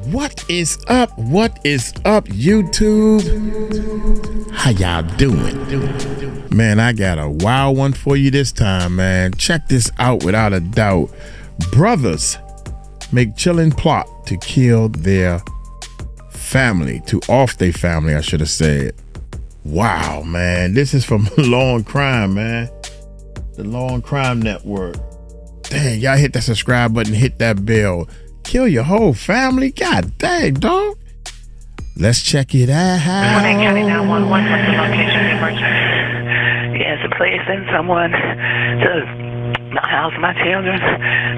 What is up? What is up, YouTube? How y'all doing? Man, I got a wild one for you this time, man. Check this out without a doubt. Brothers make chilling plot to kill their family, to off their family, I should have said. Wow, man. This is from Law and Crime, man. The Law and Crime Network. Dang, y'all hit that subscribe button, hit that bell. Kill your whole family? God dang, dog. Let's check it out. County 911, what's the location of emergency? Yes, please send someone to house my children.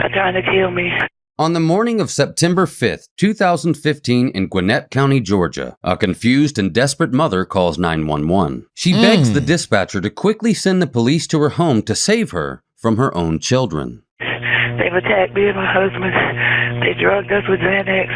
They're trying to kill me. On the morning of September 5th, 2015 in Gwinnett County, Georgia, a confused and desperate mother calls 911. She begs the dispatcher to quickly send the police to her home to save her from her own children. They've attacked me and my husband. They drugged us with Xanax.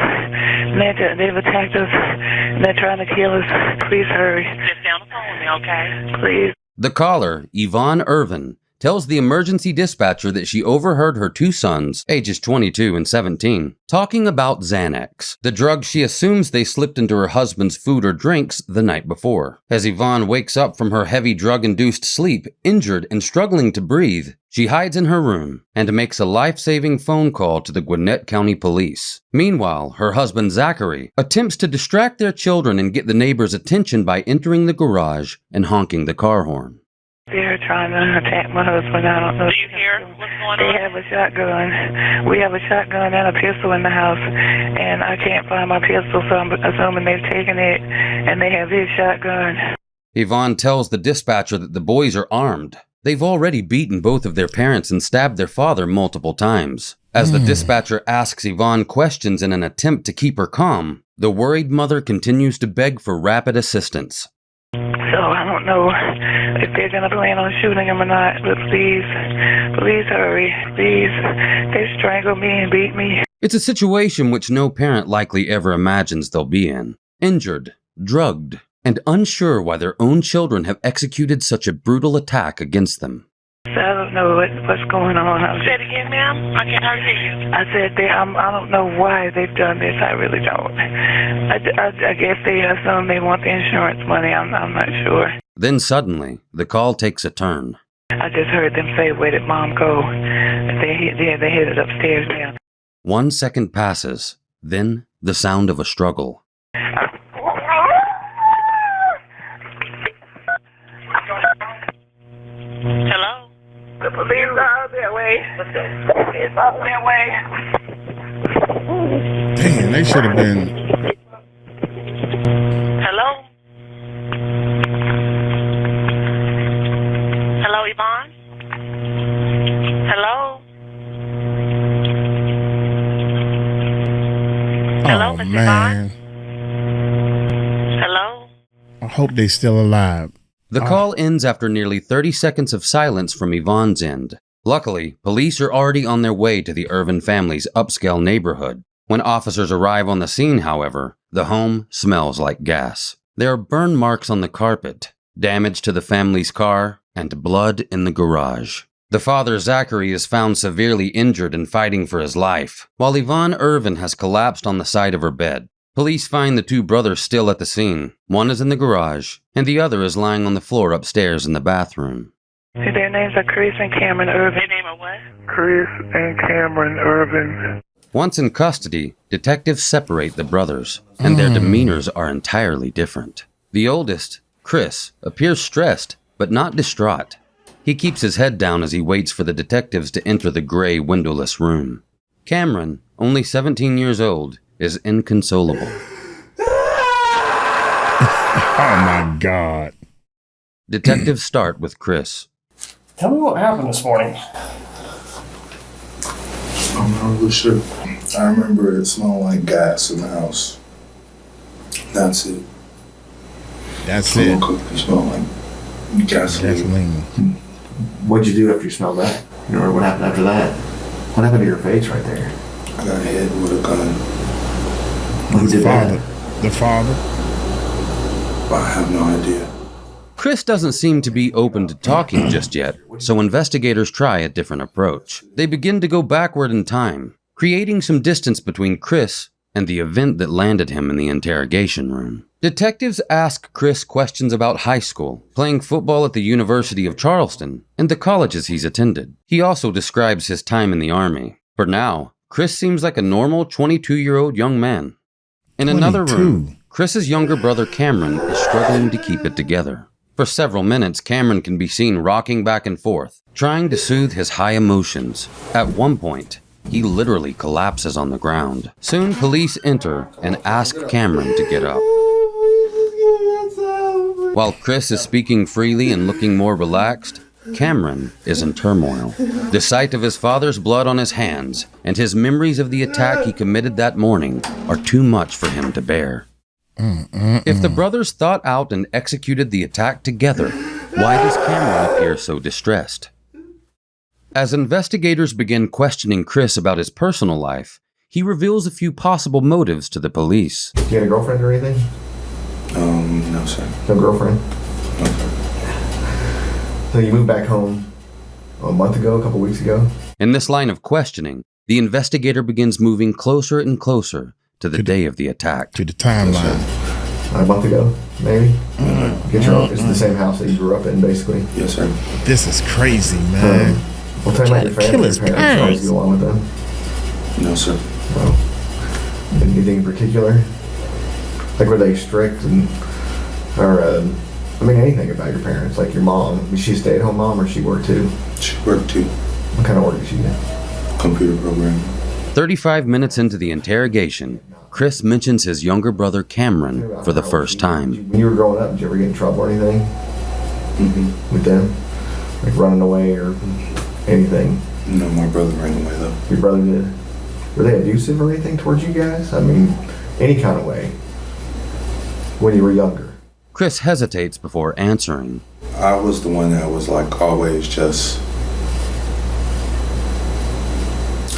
They've attacked us, and they're trying to kill us. Please hurry. Just down the phone with me, okay? Please. The caller, Yvonne Irvin, tells the emergency dispatcher that she overheard her two sons, ages 22 and 17, talking about Xanax, the drug she assumes they slipped into her husband's food or drinks the night before. As Yvonne wakes up from her heavy drug-induced sleep, injured and struggling to breathe, she hides in her room and makes a life-saving phone call to the Gwinnett County Police. Meanwhile, her husband Zachary attempts to distract their children and get the neighbors' attention by entering the garage and honking the car horn. They're trying to attack my husband. I don't know. Do you hear what's going on? They have a shotgun. We have a shotgun and a pistol in the house, and I can't find my pistol, so I'm assuming they've taken it, and they have his shotgun. Yvonne tells the dispatcher that the boys are armed. They've already beaten both of their parents and stabbed their father multiple times. As the dispatcher asks Yvonne questions in an attempt to keep her calm, the worried mother continues to beg for rapid assistance. So I don't know if they're going to plan on shooting him or not, but please hurry. Please. They strangled me and beat me. It's a situation which no parent likely ever imagines they'll be in. Injured, drugged, and unsure why their own children have executed such a brutal attack against them. I don't know what's going on. Say it again, ma'am. I can't hardly hear you. I said I don't know why they've done this. I really don't. I guess they assume they want the insurance money. I'm not sure. Then suddenly, the call takes a turn. I just heard them say, "Where did Mom go?" They headed upstairs now. 1 second passes. Then the sound of a struggle. Hello? The police are out their way. It's out their way. Damn, they should have been. Hello? Hello, Yvonne? Hello? Hello, Miss man. Yvonne? Hello? I hope they still alive. The call ends after nearly 30 seconds of silence from Yvonne's end. Luckily, police are already on their way to the Irvin family's upscale neighborhood. When officers arrive on the scene, however, the home smells like gas. There are burn marks on the carpet, damage to the family's car, and blood in the garage. The father, Zachary, is found severely injured and fighting for his life, while Yvonne Irvin has collapsed on the side of her bed. Police find the two brothers still at the scene. One is in the garage, and the other is lying on the floor upstairs in the bathroom. Their names are Chris and Cameron Irvin. Their name are what? Chris and Cameron Irvin. Once in custody, detectives separate the brothers, and their demeanors are entirely different. The oldest, Chris, appears stressed, but not distraught. He keeps his head down as he waits for the detectives to enter the gray, windowless room. Cameron, only 17 years old, is inconsolable. Oh my God. Detectives start with Chris. Tell me what happened this morning. I'm not really sure. I remember it smelled like gas in the house. That's it. That's it. It smelled like gasoline. What'd you do after you smelled that? You know what happened after that? What happened to your face right there? I got hit with a gun. Who did that? The father? I have no idea. Chris doesn't seem to be open to talking just yet, so investigators try a different approach. They begin to go backward in time, creating some distance between Chris and the event that landed him in the interrogation room. Detectives ask Chris questions about high school, playing football at the University of Charleston, and the colleges he's attended. He also describes his time in the Army. For now, Chris seems like a normal 22-year-old young man. In another room, Chris's younger brother Cameron is struggling to keep it together. For several minutes, Cameron can be seen rocking back and forth, trying to soothe his high emotions. At one point, he literally collapses on the ground. Soon, police enter and ask Cameron to get up. While Chris is speaking freely and looking more relaxed, Cameron is in turmoil. The sight of his father's blood on his hands and his memories of the attack he committed that morning are too much for him to bear. If the brothers thought out and executed the attack together, why does Cameron appear so distressed? As investigators begin questioning Chris about his personal life, he reveals a few possible motives to the police. You had a girlfriend or anything? No, sir. No girlfriend? No, sir. So you moved back home a month ago, a couple weeks ago? In this line of questioning, the investigator begins moving closer and closer to the day of the attack. To the timeline. A month ago, maybe? It's the same house that you grew up in, basically. Yes, sir. This is crazy, man. Well, tell me about your Kill family, his your parents. How parents. you get along with them? No, sir. No. Anything in particular? Like, were they strict or anything about your parents? Like your mom, was she a stay-at-home mom or she worked too? She worked too. What kind of work did she do? Computer programming. 35 minutes into the interrogation, Chris mentions his younger brother Cameron for the first time. When you were growing up, did you ever get in trouble or anything with them? Like running away or anything? No, my brother ran away though. Your brother did? Were they abusive or anything towards you guys? I mean, any kind of way when you were younger? Chris hesitates before answering. I was the one that was like always just,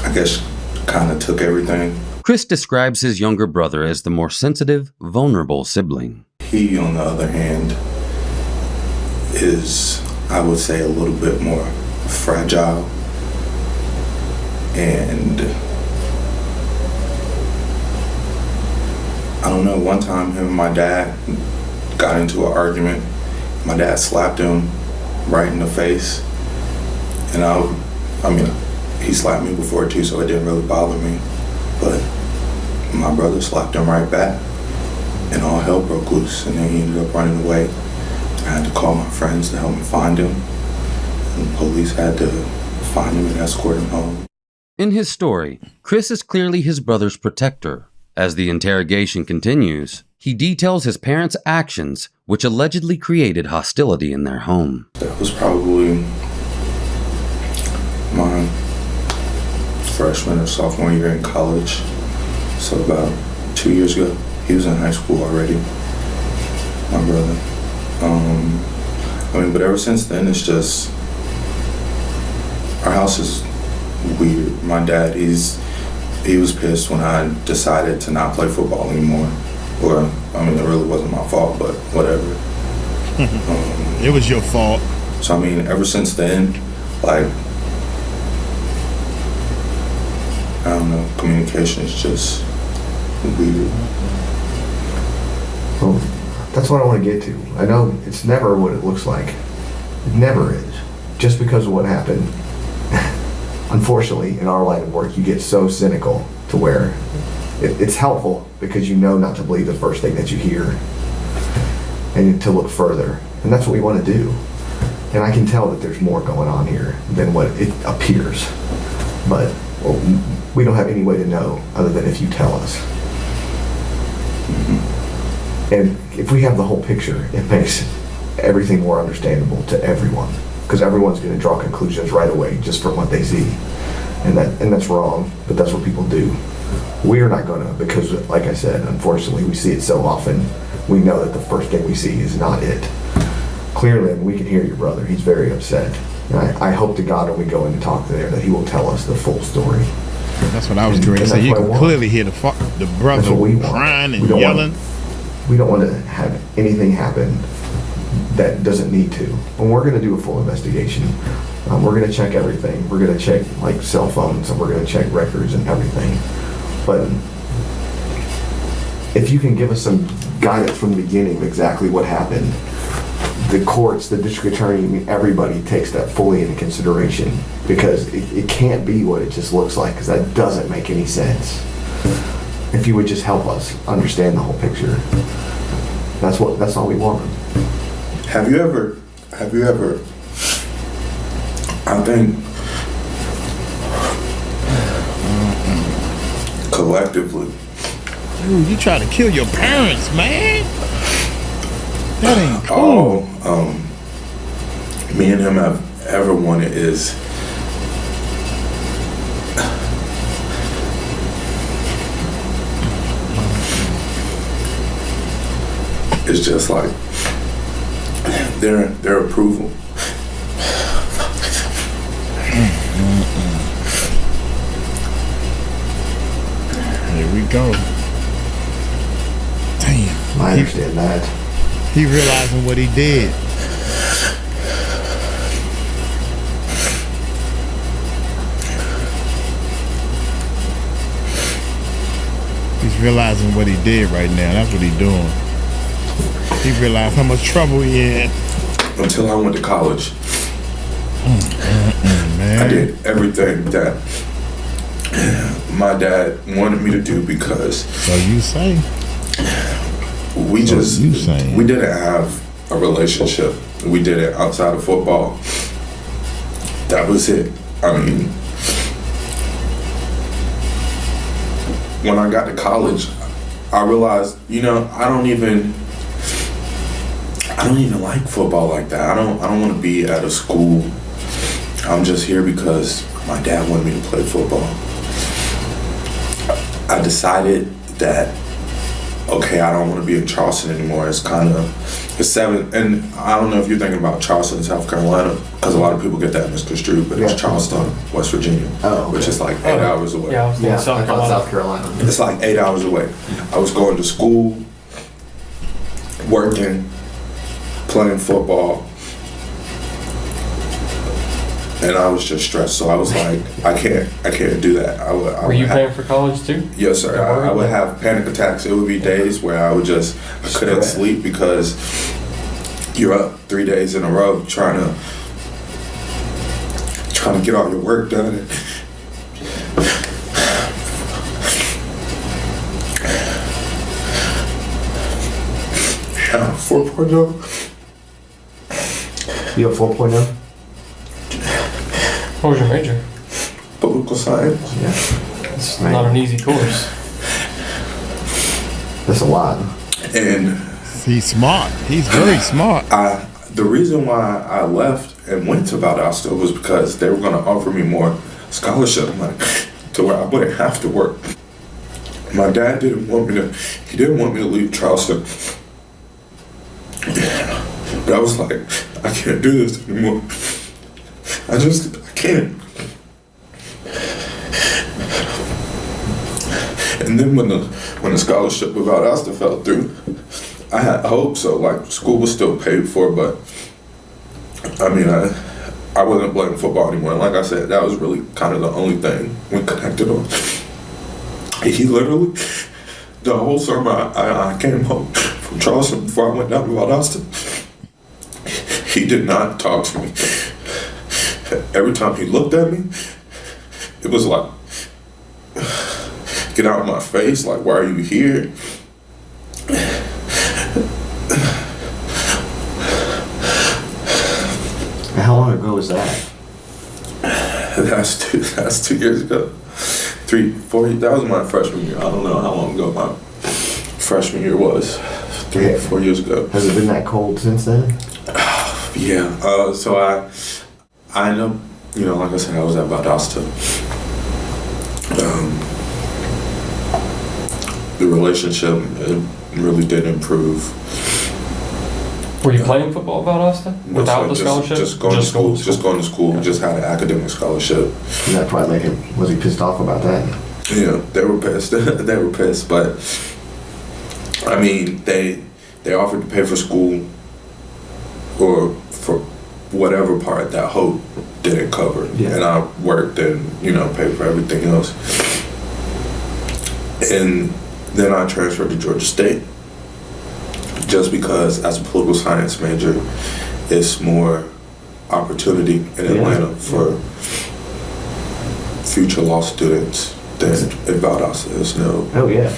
I guess, kind of took everything. Chris describes his younger brother as the more sensitive, vulnerable sibling. He, on the other hand, is, I would say, a little bit more fragile. And I don't know, one time him and my dad got into an argument. My dad slapped him right in the face. And he slapped me before too, so it didn't really bother me. But my brother slapped him right back, and all hell broke loose. And then he ended up running away. I had to call my friends to help me find him. And the police had to find him and escort him home. In his story, Chris is clearly his brother's protector. As the interrogation continues, he details his parents' actions, which allegedly created hostility in their home. That was probably my freshman or sophomore year in college. So about 2 years ago. He was in high school already, my brother. But ever since then, it's just, our house is weird. My dad, he was pissed when I decided to not play football anymore. Or, it really wasn't my fault, but whatever. It was your fault. So, ever since then, like, I don't know, communication is just weird. Well, that's what I want to get to. I know it's never what it looks like. It never is. Just because of what happened. Unfortunately, in our line of work, you get so cynical to where it's helpful because you know not to believe the first thing that you hear and to look further. And that's what we want to do. And I can tell that there's more going on here than what it appears. But we don't have any way to know other than if you tell us. And if we have the whole picture, it makes everything more understandable to everyone. Because everyone's going to draw conclusions right away just from what they see. And that's wrong, but that's what people do. We're not going to, because like I said, unfortunately, we see it so often. We know that the first thing we see is not it. Clearly, and we can hear your brother, he's very upset. And I hope to God when we go in and talk there that he will tell us the full story. That's what I was going to say. You can clearly hear the brother crying and yelling. We don't want to have anything happen that doesn't need to. And we're going to do a full investigation. We're going to check everything. We're going to check like cell phones, and we're going to check records and everything. But if you can give us some guidance from the beginning of exactly what happened, the courts, the district attorney, everybody takes that fully into consideration, because it can't be what it just looks like, because that doesn't make any sense. If you would just help us understand the whole picture, that's all we want. Have you ever, I think, collectively, Dude, you try to kill your parents, man. That ain't cool. all me and him have ever wanted is it's just like their approval. Here we go. Damn. I understand that. He realizing what he did. He's realizing what he did right now. That's what he's doing. He realized how much trouble he in. Until I went to college, Man. I did everything that my dad wanted me to do, because So you say? we So just you saying? we didn't have a relationship. We did it outside of football. That was it. I mean, when I got to college, I realized, I don't even like football like that. I don't want to be at a school. I'm just here because my dad wanted me to play football. I decided that, okay, I don't want to be in Charleston anymore. It's 7, and I don't know if you're thinking about Charleston, South Carolina, because a lot of people get that misconstrued, but it's Charleston, West Virginia, which is like 8 hours away. Yeah, I was thinking South Carolina. South Carolina. It's like 8 hours away. I was going to school, working, playing football, and I was just stressed. So I was like, I can't do that. Were you paying for college too? Yes, sir. I would have panic attacks. It would be days where I couldn't sleep, because you're up 3 days in a row trying to get all your work done. 4.0. You have 4.0? What was your major? Political science. Yeah. It's not an easy course. That's a lot. And He's smart. He's very smart. the reason why I left and went to Valdosta was because they were going to offer me more scholarship money to where I wouldn't have to work. My dad didn't want me to leave Charleston. But I was like, I can't do this anymore. I can't. And then when the scholarship with Valdosta fell through, I had hope. So like, school was still paid for, but I mean, I wasn't playing football anymore. And like I said, that was really kind of the only thing we connected on. He literally, the whole summer, I came home from Charleston before I went down to Valdosta. He did not talk to me. Every time he looked at me, it was like, get out of my face, like, why are you here? How long ago was that? That's 2 years ago. 3, 4 years. That was my freshman year. I don't know how long ago my freshman year was. 3, 4 years ago. Has it been that cold since then? Yeah. So I ended up, like I said, I was at Valdosta. The relationship, it really did improve. Were you playing football at Valdosta without the scholarship? Just going to school. Just going to school. Just had an academic scholarship. And that probably made him. Was he pissed off about that? Yeah, they were pissed. They were pissed, but I mean, they offered to pay for school or for whatever part that Hope didn't cover, and I worked and paid for everything else. And Then I transferred to Georgia State just because as a political science major, it's more opportunity in Atlanta for future law students than in Valdosta is. No. Oh, yeah.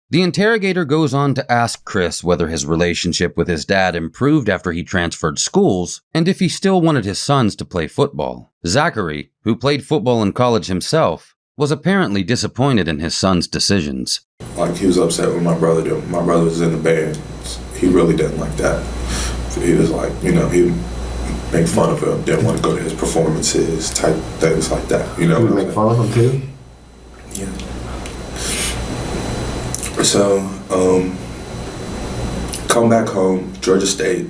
The interrogator goes on to ask Chris whether his relationship with his dad improved after he transferred schools, and if he still wanted his sons to play football. Zachary, who played football in college himself, was apparently disappointed in his son's decisions. Like, he was upset with my brother. My brother was in the band. He really didn't like that. He was like, you know, he make fun of him, didn't want to go to his performances, type things like that. You know, You would make fun of him too? Yeah. So, come back home, Georgia State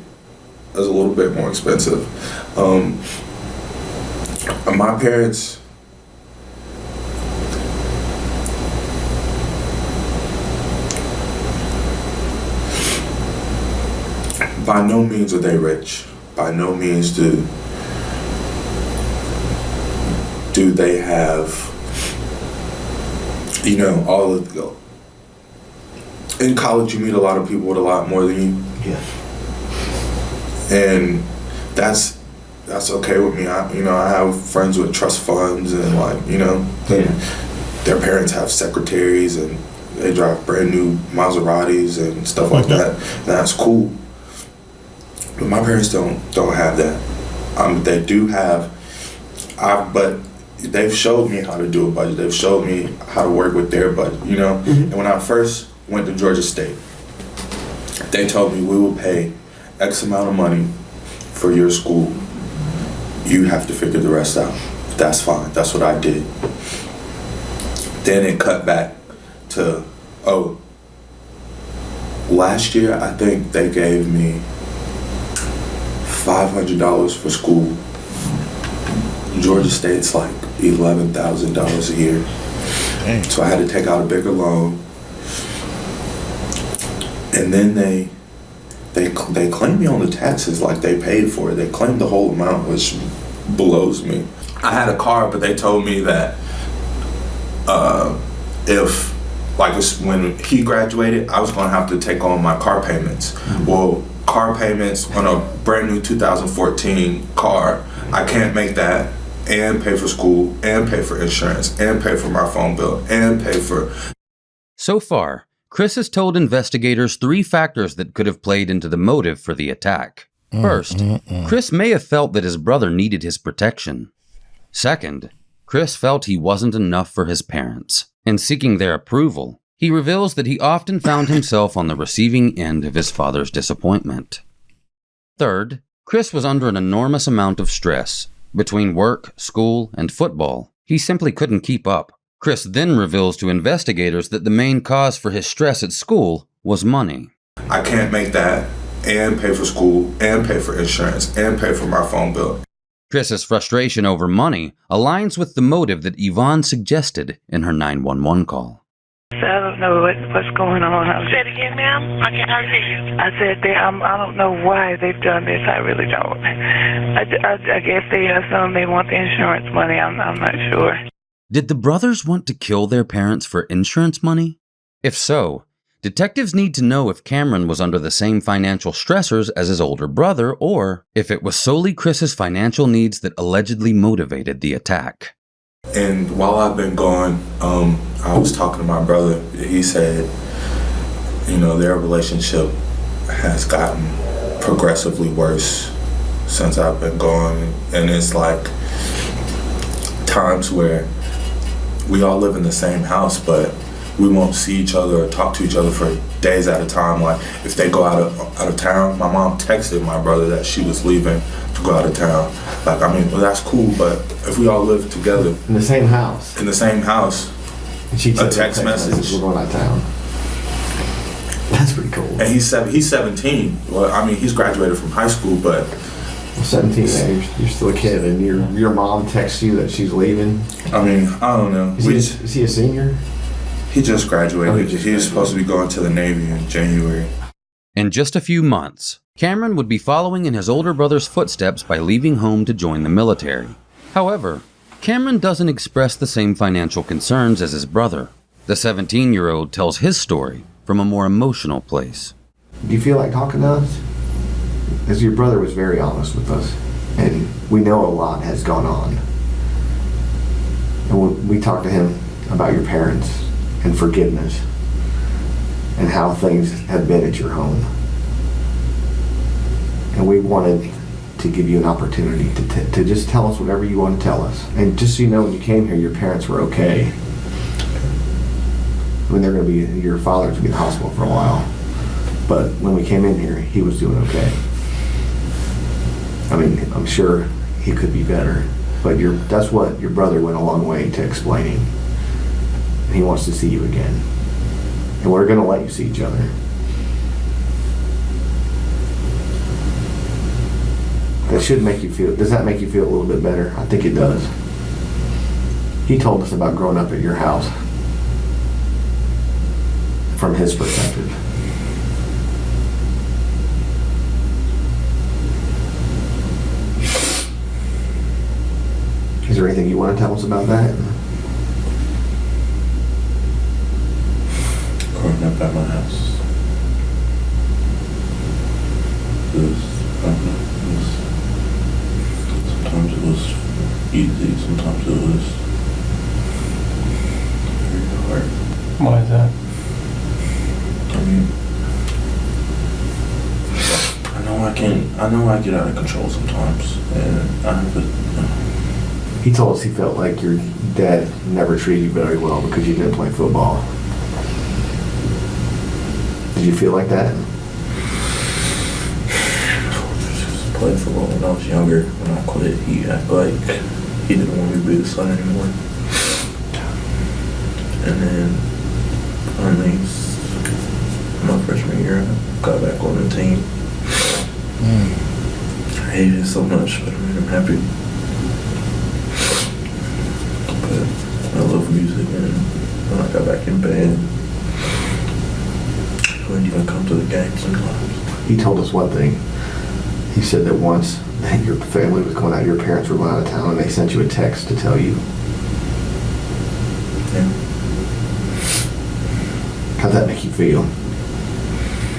is a little bit more expensive. My parents, by no means are they rich. By no means do they have, you know, all of the... In college, you meet a lot of people with a lot more than you. Yeah. And that's okay with me. I have friends with trust funds and, like, you know, their parents have secretaries and they drive brand new Maseratis and stuff like that. And that's cool. But my parents don't have that. They do have, but they've showed me how to do a budget. They've showed me how to work with their budget, you know. And when I first went to Georgia State, they told me we will pay X amount of money for your school. You have to figure the rest out. That's fine. That's what I did. Then it cut back to, last year I think they gave me $500 for school. Georgia State's like $11,000 a year. Dang. So I had to take out a bigger loan. And then they claim me on the taxes like they paid for it. They claimed the whole amount, which blows me. I had a car, but they told me that when he graduated, I was going to have to take on my car payments. Mm-hmm. Well, car payments on a brand new 2014 car, I can't make that and pay for school and pay for insurance and pay for my phone bill and pay for... So far, Chris has told investigators 3 factors that could have played into the motive for the attack. First, Chris may have felt that his brother needed his protection. Second, Chris felt he wasn't enough for his parents. In seeking their approval, he reveals that he often found himself on the receiving end of his father's disappointment. Third, Chris was under an enormous amount of stress. Between work, school, and football, he simply couldn't keep up. Chris then reveals to investigators that the main cause for his stress at school was money. I can't make that and pay for school and pay for insurance and pay for my phone bill. Chris's frustration over money aligns with the motive that Yvonne suggested in her 911 call. So I don't know what's going on. Say it again, ma'am. I can't hardly hear you. I said I don't know why they've done this. I really don't. I guess they assume they want the insurance money. I'm not sure. Did the brothers want to kill their parents for insurance money? If so, detectives need to know if Cameron was under the same financial stressors as his older brother, or if it was solely Chris's financial needs that allegedly motivated the attack. And while I've been gone, I was talking to my brother. He said, you know, their relationship has gotten progressively worse since I've been gone. And it's like times where we all live in the same house, but we won't see each other or talk to each other for days at a time. Like, if they go out of town, my mom texted my brother that she was leaving to go out of town. Like, I mean, well, that's cool, but if we all live together In the same house. in the same house, And she a text message. We're going out of town. That's pretty cool. and he's 17. Well, I mean, he's graduated from high school, but 17, man, you're still a kid, and your mom texts you that she's leaving. I mean, I don't know. Is he a senior? He just graduated. Oh, He was supposed to be going to the Navy in January. In just a few months, Cameron would be following in his older brother's footsteps by leaving home to join the military. However, Cameron doesn't express the same financial concerns as his brother. The 17-year-old tells his story from a more emotional place. Do you feel like talking to us? As your brother was very honest with us, and we know a lot has gone on. And we talked to him about your parents and forgiveness and how things have been at your home. And we wanted to give you an opportunity to just tell us whatever you want to tell us. And just so you know, when you came here, your parents were okay. I mean, they're going to be, your father's going to be in the hospital for a while. But when we came in here, he was doing okay. I mean, I'm sure he could be better. But that's what your brother went a long way to explaining. And he wants to see you again. And we're going to let you see each other. That should make you feel, does that make you feel a little bit better? I think it does. He told us about growing up at your house from his perspective. Is there anything you want to tell us about that? Growing up at my house. Sometimes it was easy, sometimes it was very hard. Why is that? I mean, I know I get out of control sometimes, and I have to. He told us he felt like your dad never treated you very well because you didn't play football. Did you feel like that? Played football when I was younger. When I quit, he acted like he didn't want me to be the son anymore. And then finally, my freshman year, I got back on the team. I hated it so much, but it made him happy. But I love music, and when I got back in band, I wouldn't even come to the game sometimes. He told us one thing. He said that once your family was going out, your parents were going out of town, and they sent you a text to tell you. Yeah. How'd that make you feel?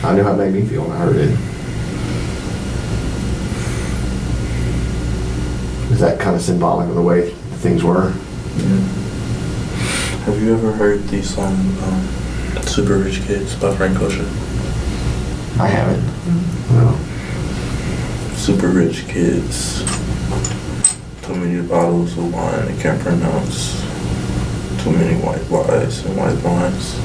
I knew how it made me feel when I heard it. Is that kind of symbolic of the way things were? Yeah. Have you ever heard the song Super Rich Kids by Frank Ocean? I haven't. No. Super rich kids. Too many bottles of wine they can't pronounce. Too many white lies and white lines.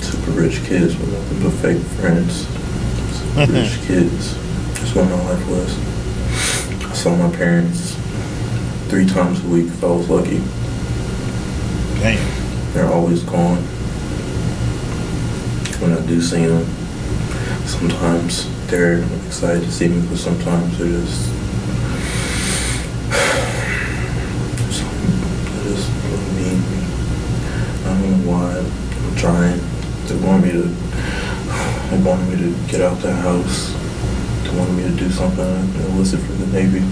Super rich kids with nothing but fake friends. Super rich kids. That's what my life was. I saw my parents 3 times a week if I was lucky. Damn. They're always gone. When I do see them, sometimes they're excited to see me, but sometimes they're just really mean to me. I don't know why. I'm trying. They wanted me to get out the house. They wanted me to do something and enlist for the Navy.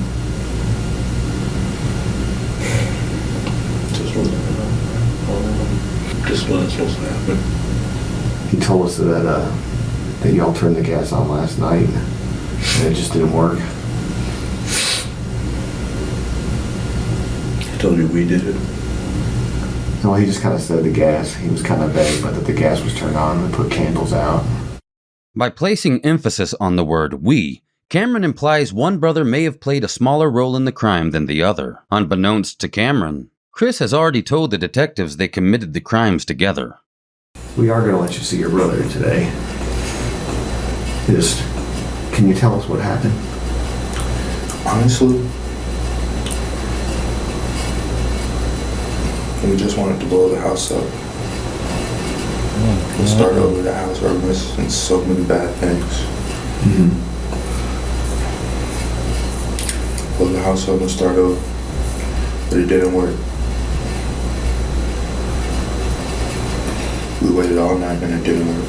Just wasn't enough. Just wasn't supposed to happen. He told us that y'all turned the gas on last night and it just didn't work. He told you we did it. No, he just kind of said the gas. He was kind of vague, but that the gas was turned on and put candles out. By placing emphasis on the word we, Cameron implies one brother may have played a smaller role in the crime than the other. Unbeknownst to Cameron, Chris has already told the detectives they committed the crimes together. We are going to let you see your brother today. Just, can you tell us what happened? Honestly, we just wanted to blow the house up. We'll start over the house. We're missing so many bad things. Mm-hmm. Blow the house up and start over. But it didn't work. We waited all night and it didn't work.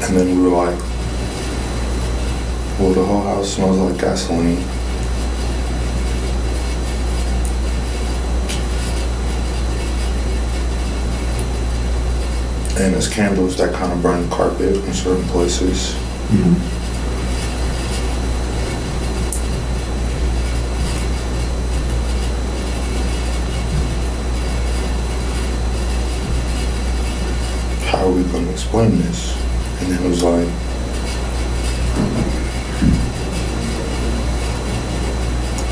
And then we were like, well, the whole house smells like gasoline. And it's candles that kind of burn the carpet in certain places. How are we going to explain this? And then it was like,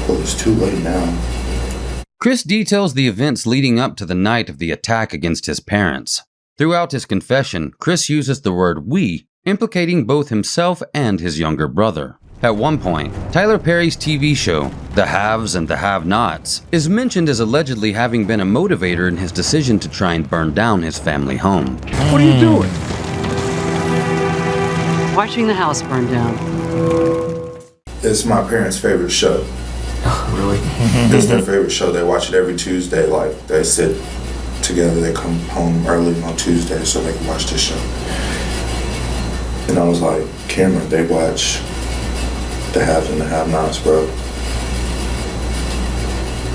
well, it's too late now. Chris details the events leading up to the night of the attack against his parents. Throughout his confession, Chris uses the word "we," implicating both himself and his younger brother. At one point, Tyler Perry's TV show, The Haves and the Have-Nots, is mentioned as allegedly having been a motivator in his decision to try and burn down his family home. What are you doing? Watching the house burn down. It's my parents' favorite show. Really? It's their favorite show. They watch it every Tuesday. Like, they sit together. They come home early on Tuesday so they can watch this show. And I was like, Cameron, they watch The Haves and the Have-Nots, bro.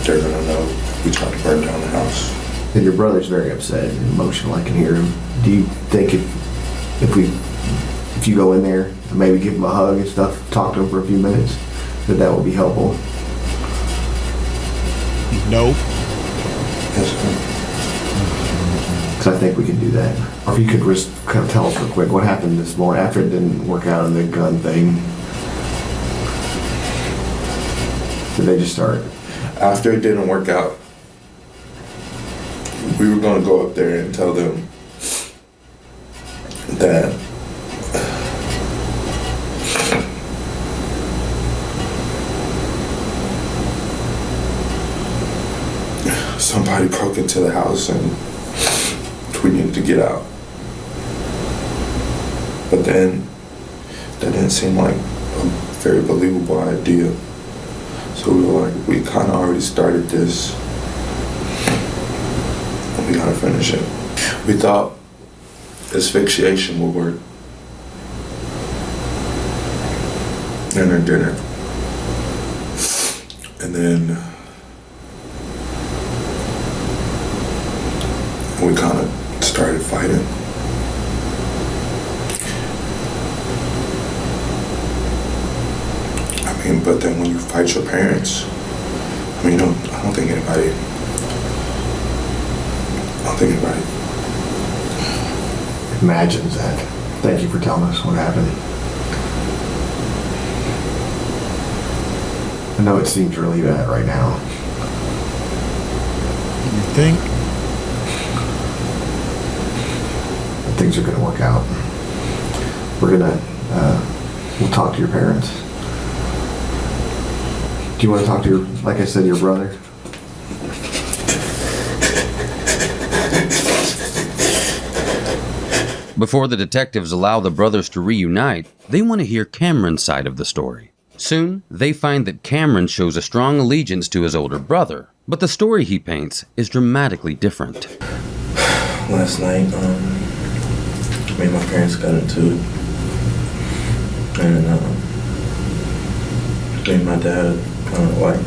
They're gonna know we tried to burn down the house. And your brother's very upset and emotional. I can hear him. Do you think if you go in there and maybe give him a hug and stuff, talk to him for a few minutes, that would be helpful? Nope. Yes, Because I think we can do that. Or if you could just kind of tell us real quick what happened this morning after it didn't work out on the gun thing. Did they just start? After it didn't work out, we were gonna go up there and tell them that somebody broke into the house and we needed to get out. But then that didn't seem like a very believable idea. So we were like, we kind of already started this. We gotta finish it. We thought asphyxiation would work. And it didn't. And then we kind of started fighting. I mean, but then when you fight your parents, I mean, I don't think anybody Imagines that. Thank you for telling us what happened. I know it seems really bad right now. You think? But things are going to work out. We'll talk to your parents. Do you want to talk to like I said, your brother? Before the detectives allow the brothers to reunite, they want to hear Cameron's side of the story. Soon, they find that Cameron shows a strong allegiance to his older brother, but the story he paints is dramatically different. Last night, me and my parents got into it. And me and my dad kind of like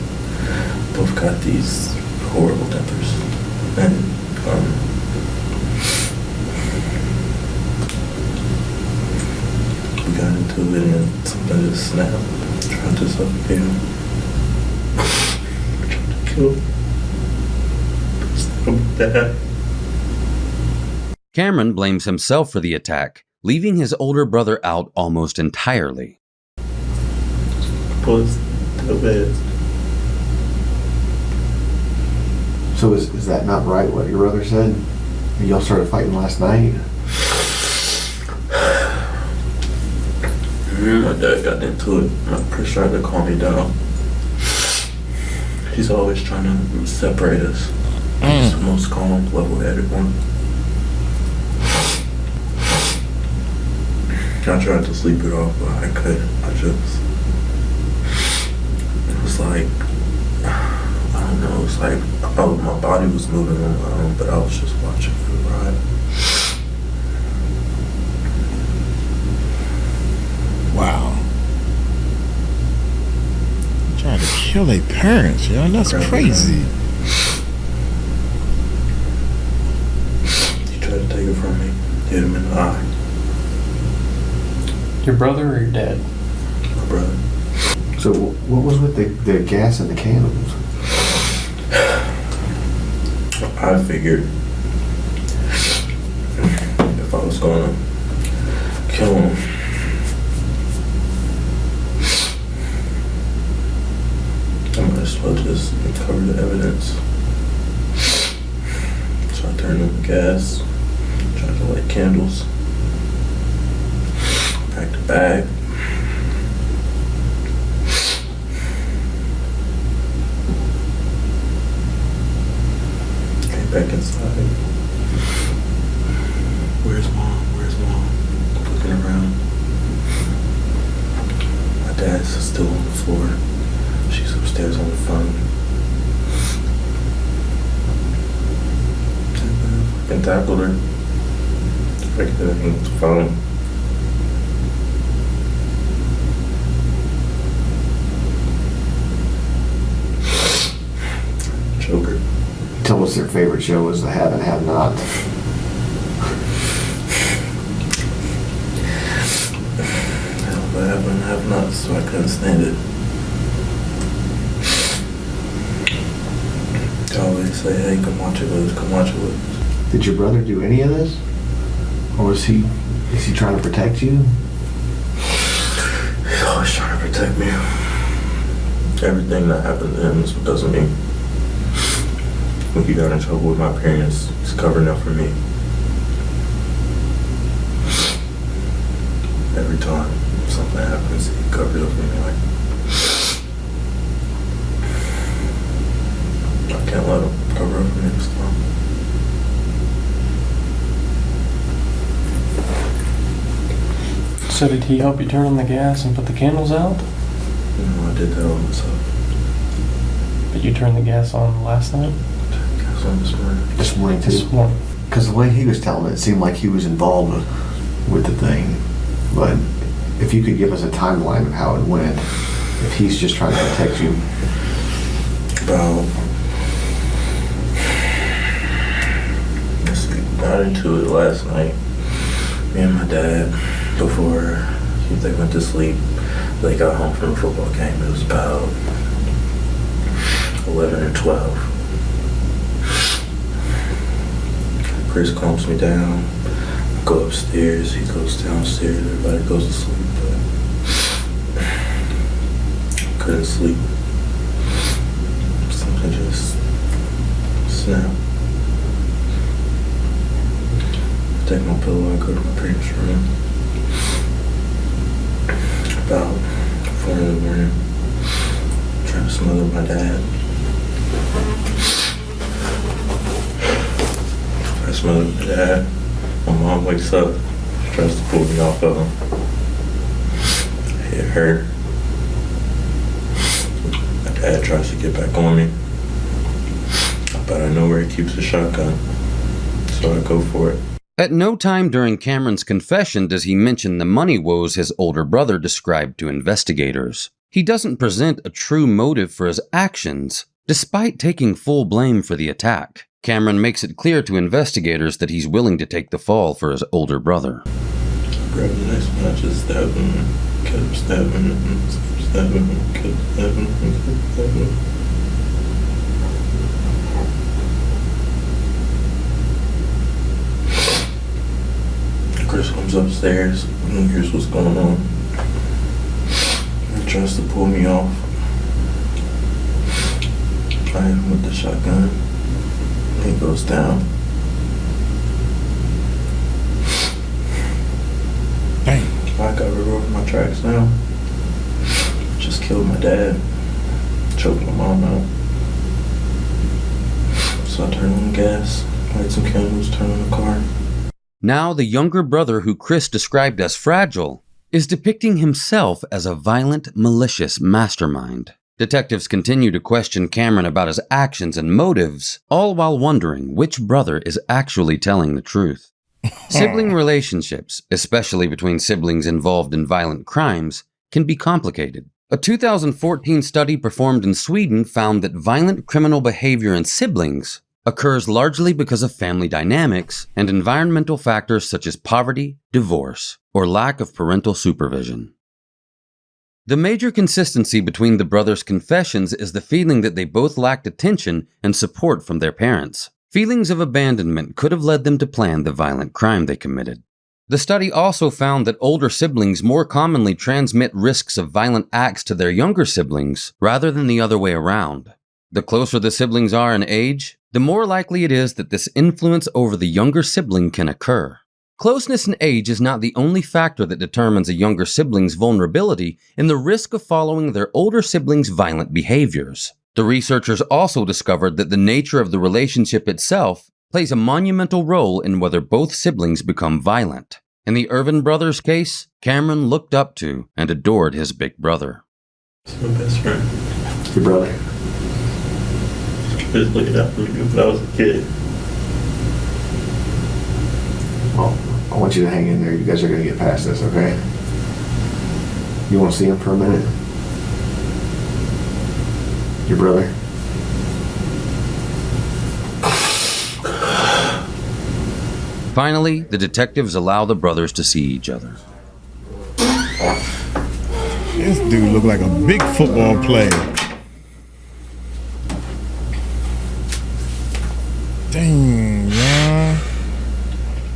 both got these horrible tempers. And we got into it and something just snapped, trying to suffocate him. Trying to kill him. Dad. Cameron blames himself for the attack, leaving his older brother out almost entirely. Was the best. So is that not right, what your brother said? Y'all started fighting last night? My dad got into it. My Chris tried to calm me down. He's always trying to separate us. He's the most calm, level-headed one. I tried to sleep it off, but I couldn't. It was like, I don't know, it was like my body was moving on my own, but I was just watching for the ride. Wow. Trying to kill their parents, yo. That's crazy. He tried to take it from me. eye. Your brother or your dad? My brother. So what was with the gas and the candles? I figured if I was gonna kill him, I might as well just cover the evidence. So I turned on the gas, tried to light candles, packed a bag. Came back inside. Where's mom? Where's mom? Looking around. My dad's still on the floor. She's upstairs on the phone. And tackled her. Right there on the phone. Choke her. Tell us their favorite show was The Have and Have Not. Hell, I have and have not, so I couldn't stand it. They always say, hey, come watch it with us, come watch it with us. Did your brother do any of this? Or is he trying to protect you? He's always trying to protect me. Everything that happened to him is because of me. When he got in trouble with my parents, he's covering up for me. Every time something happens, he covers up for me. Like, I can't let him cover up for me this time. So did he help you turn on the gas and put the candles out? No, I did that all myself. But you turned the gas on last night? Gas on this morning. This morning This too? morning. Because the way he was telling it seemed like he was involved with the thing. But if you could give us a timeline of how it went, if he's just trying to protect you. About, let's see, got into it last night. Me and my dad, before they went to sleep, they got home from a football game. It was about 11 or 12. Chris calms me down. I go upstairs, he goes downstairs, everybody goes to sleep, but couldn't sleep. Something just snapped. Take my pillow, I go to my parents' room. About 4 in the morning, trying to smother my dad. I smothered my dad. My mom wakes up, she tries to pull me off of him. I hit her. My dad tries to get back on me, but I know where he keeps the shotgun, so I go for it. At no time during Cameron's confession does he mention the money woes his older brother described to investigators. He doesn't present a true motive for his actions, despite taking full blame for the attack. Cameron makes it clear to investigators that he's willing to take the fall for his older brother. Grabbed the next one, I just stabbed him, kept stabbing him, kept stabbing him, kept stabbing him, kept stabbing him. Chris comes upstairs and hears what's going on. He tries to pull me off. I hit him with the shotgun. He goes down. Dang. I got rid of my tracks now. Just killed my dad. Choked my mom out. So I turned on the gas, light some candles, turned on the car. Now the younger brother who Chris described as fragile is depicting himself as a violent, malicious mastermind. Detectives continue to question Cameron about his actions and motives, all while wondering which brother is actually telling the truth. Sibling relationships, especially between siblings involved in violent crimes, can be complicated. A 2014 study performed in Sweden found that violent criminal behavior in siblings occurs largely because of family dynamics and environmental factors such as poverty, divorce, or lack of parental supervision. The major consistency between the brothers' confessions is the feeling that they both lacked attention and support from their parents. Feelings of abandonment could have led them to plan the violent crime they committed. The study also found that older siblings more commonly transmit risks of violent acts to their younger siblings rather than the other way around. The closer the siblings are in age, the more likely it is that this influence over the younger sibling can occur. Closeness in age is not the only factor that determines a younger sibling's vulnerability in the risk of following their older sibling's violent behaviors. The researchers also discovered that the nature of the relationship itself plays a monumental role in whether both siblings become violent. In the Irvin brothers' case, Cameron looked up to and adored his big brother. It's my best friend. Your brother. He was looking out for me when I was a kid. Well, I want you to hang in there. You guys are going to get past this, okay? You want to see him for a minute? Your brother? Finally, the detectives allow the brothers to see each other. This dude look like a big football player. Dang, man.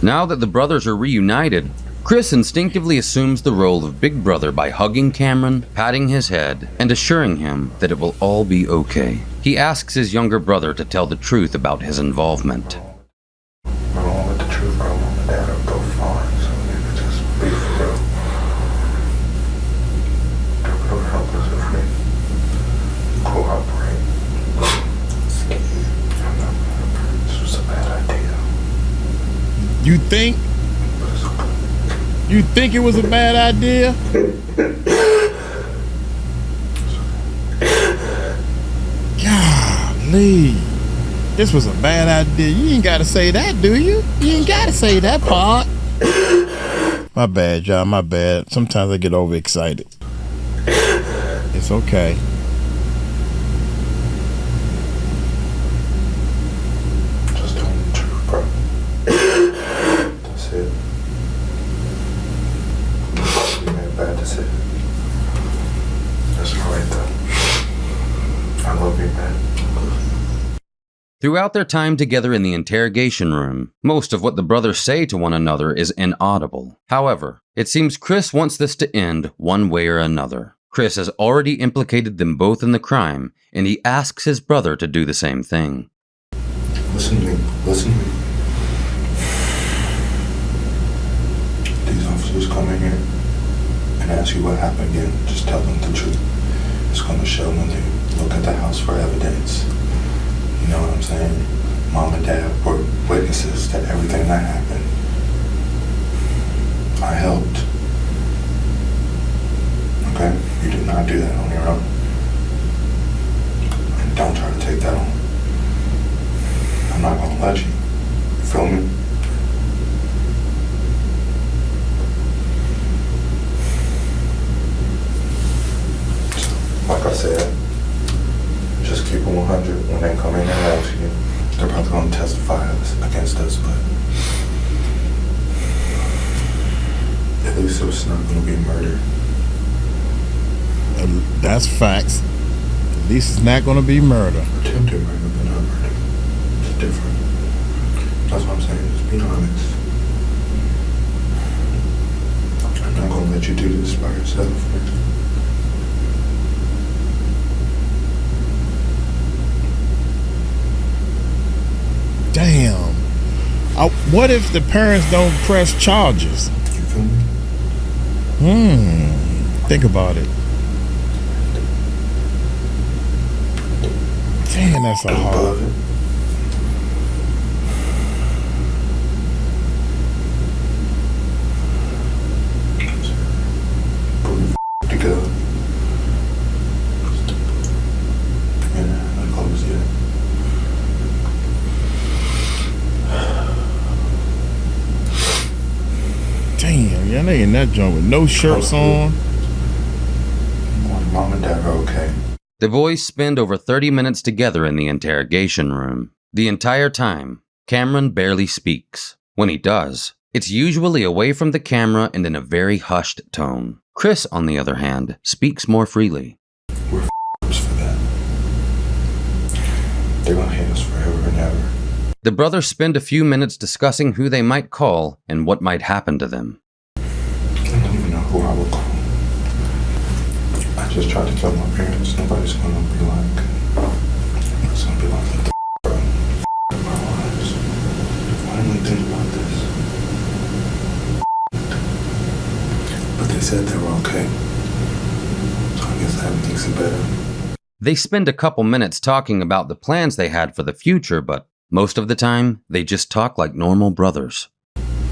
Now that the brothers are reunited, Chris instinctively assumes the role of big brother by hugging Cameron, patting his head, and assuring him that it will all be okay. He asks his younger brother to tell the truth about his involvement. I don't want the truth. My mom and dad are both fine, so maybe just be for real. They're really helpless with me. Cooperate. This was a bad idea. You think? You think it was a bad idea? Golly. This was a bad idea. You ain't gotta say that, do you? You ain't gotta say that part. My bad, y'all. My bad. Sometimes I get overexcited. It's okay. Just tell me the truth, bro. That's it. You made a bad decision. That's alright, though. I love you, man. Throughout their time together in the interrogation room, most of what the brothers say to one another is inaudible. However, it seems Chris wants this to end one way or another. Chris has already implicated them both in the crime, and he asks his brother to do the same thing. Listen to me. Listen to me. These officers come in here and ask you what happened again. Just tell them the truth. It's going to show when they look at the house for evidence. You know what I'm saying? Mom and Dad were witnesses to everything that happened. I helped. Okay? You did not do that on your own. And don't try to take that on. I'm not gonna let you. You feel me? So, like I said, just keep it 100 when they come in and ask you. They're probably gonna testify against us, but at least it's not gonna be murder. That's facts. At least it's not gonna be murder. Attempted murder, but not murder. It's different. That's what I'm saying. Just be honest. I'm not gonna let you do this by yourself, man. Damn. What if the parents don't press charges? You feel me? Think about it. Damn, that's a hard. Above it. Pull your together. Yeah, not close yet. Damn, y'all they in that joint with no shirts on. Mom and Dad are okay. The boys spend over 30 minutes together in the interrogation room. The entire time, Cameron barely speaks. When he does, it's usually away from the camera and in a very hushed tone. Chris, on the other hand, speaks more freely. We're for that. They're gonna hate us forever and ever. The brothers spend a few minutes discussing who they might call and what might happen to them. I don't even know who I would call. I just tried to tell my parents nobody's gonna be like, it's gonna be like the bro in our lives. Why didn't we think about this? But they said they were okay. So I guess that makes it better. They spend a couple minutes talking about the plans they had for the future, but most of the time, they just talk like normal brothers.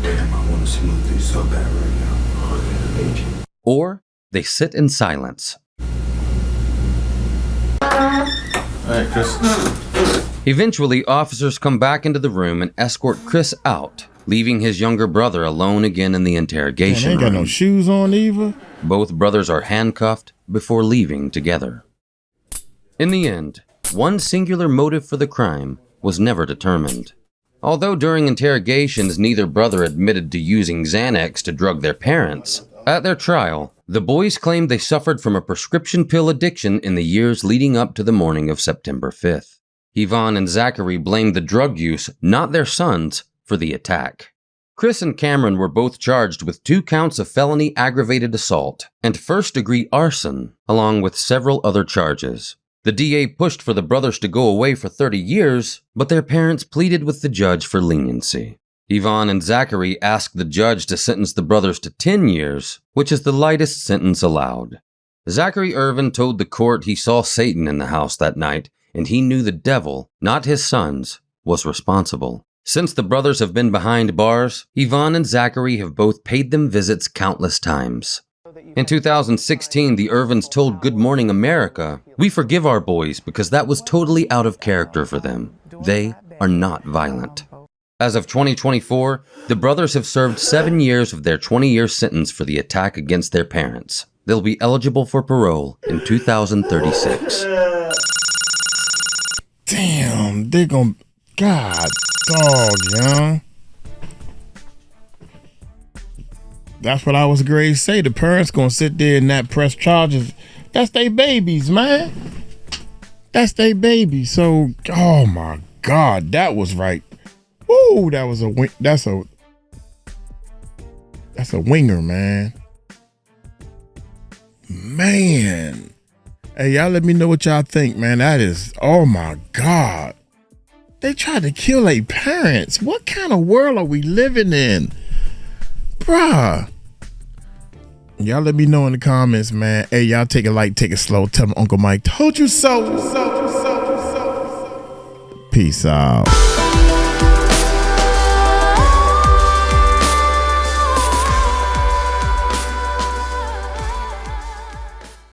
Damn, I want to smooth these so bad right now. Or they sit in silence. Alright, Chris. Eventually, officers come back into the room and escort Chris out, leaving his younger brother alone again in the interrogation Man, they ain't got no shoes on either. Both brothers are handcuffed before leaving together. In the end, one singular motive for the crime was never determined. Although during interrogations neither brother admitted to using Xanax to drug their parents, at their trial, the boys claimed they suffered from a prescription pill addiction in the years leading up to the morning of September 5th. Yvonne and Zachary blamed the drug use, not their sons, for the attack. Chris and Cameron were both charged with 2 counts of felony aggravated assault and first-degree arson, along with several other charges. The DA pushed for the brothers to go away for 30 years, but their parents pleaded with the judge for leniency. Yvonne and Zachary asked the judge to sentence the brothers to 10 years, which is the lightest sentence allowed. Zachary Irvin told the court he saw Satan in the house that night, and he knew the devil, not his sons, was responsible. Since the brothers have been behind bars, Yvonne and Zachary have both paid them visits countless times. In 2016, the Irvins told Good Morning America, "We forgive our boys because that was totally out of character for them. They are not violent." As of 2024, the brothers have served 7 years of their 20-year sentence for the attack against their parents. They'll be eligible for parole in 2036. Damn, they gon' God dog, young. That's what I was going to say. The parents gonna sit there and not press charges. That's their babies, man. That's their babies. So, oh my God, that was right. Woo, that was that's a winger, man. Man. Hey, y'all let me know what y'all think, man. That is, oh my God. They tried to kill their parents. What kind of world are we living in? Bruh. Y'all let me know in the comments, man. Hey, y'all take it light, take it slow. Tell me Uncle Mike told you so. Peace out.